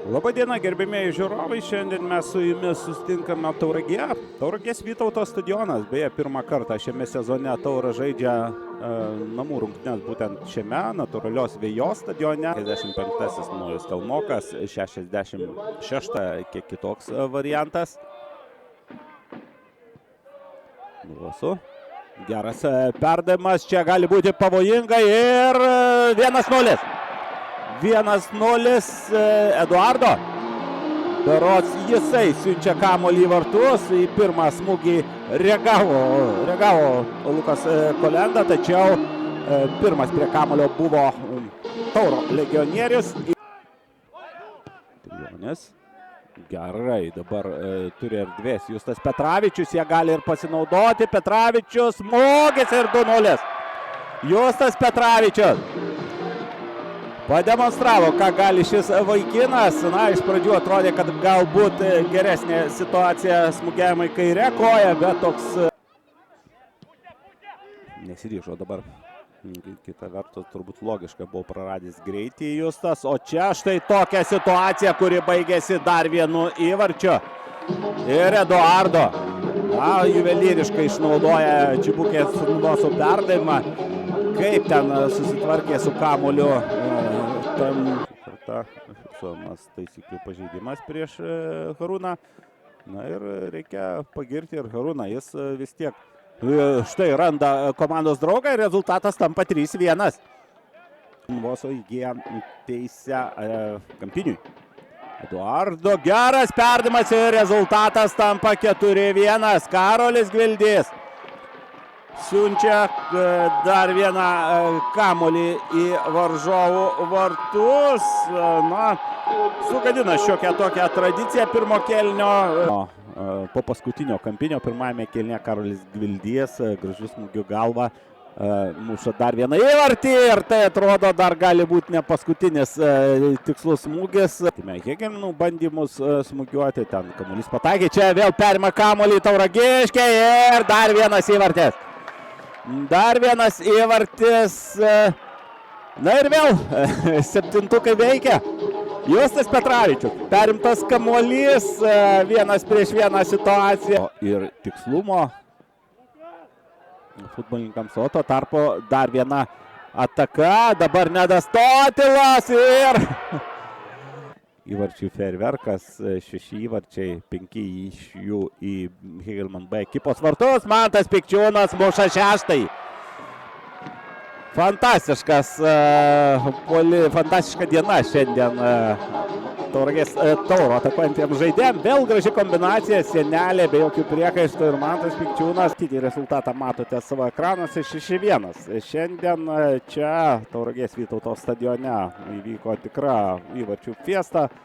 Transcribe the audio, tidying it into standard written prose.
Labadiena, gerbėmėjai žiūrovai, šiandien mes su jumis susitinkame Tauragėje. Tauragės Vytauto stadionas, beje, pirmą kartą šiame sezone Taura žaidžia namų rungtynes būtent šiame natūralios vėjos stadione. 55-asis Nojus Kalnokas, 66 kiek kitoks variantas. Nuosu. Geras perdavimas, čia gali būti pavojinga ir 1-0. 1-0 Eduardo. Berods jisai siunčia kamuolį į vartus. Į pirmą smūgį reagavo Lukas Kolenda, tačiau pirmas prie kamuolio buvo Tauro legionierius. Gerai, dabar turi erdvės Justas Petravičius, jie gali ir pasinaudoti. Petravičius, smūgis ir 2-0. Justas Petravičius pademonstravo, ką gali šis vaikinas. Na, iš pradžių atrodė, kad galbūt geresnė situacija smūgiavimai kairė koja, bet toks nesiryžo dabar. Kita vertus, turbūt logiška buvo praradęs greitį Justas, o čia štai tokia situacija, kuri baigėsi dar vienu įvarčiu. Ir Eduardo, juvelyriškai išnaudoja Čibukės Nuoso perdavimą. Kaip ten susitvarkė su kamuoliu. Tam kartą fiksuojamas taisyklių pažeidimas prieš Harūną. Na ir reikia pagirti ir Harūną. Jis vis tiek štai randa komandos draugą ir rezultatas tampa 3-1. Nuoso įgyja teisę Kampiniui. Eduardo, geras perdavimas ir rezultatas tampa 4-1. Karolis Gvildys siunčia dar vieną kamuolį į varžovų vartus. Na, sugadina šiokią tokią tradiciją pirmo kėlinio. Po paskutinio Kampinio pirmajame kėlinyje Karolis Gvildys gražiu smūgiu galva muša dar vieną įvartį ir tai atrodo dar gali būti ne paskutinis tikslus smūgis. Hegelinų bandymus smūgiuoti, ten kamuolys pataikė, čia vėl perima kamuolį Tauragiškė ir dar vienas įvartis. Dar vienas įvartis. Na ir vėl septintukai veikia. Justas Petravičius. Perimtas kamuolys, 1-1 situacija. Ir tikslumo futbolininkams, o tuo tarpu dar viena ataka. Dabar Nedas Totilas ir įvarčių fejerverkas. 6 įvarčiai, 5 iš jų į Hegelman B ekipos vartus. Mantas Pikčiūnas muša 6. Fantastiška diena šiandien Tauragės Tauro atakuojantiems žaidėjams. Vėl graži kombinacija, sienelė be jokių priekaištų ir Mantas Pikčiūnas. Rezultatą matote savo ekranuose, 6-1. Šiandien čia Tauragės Vytauto stadione įvyko tikra įvarčių fiesta.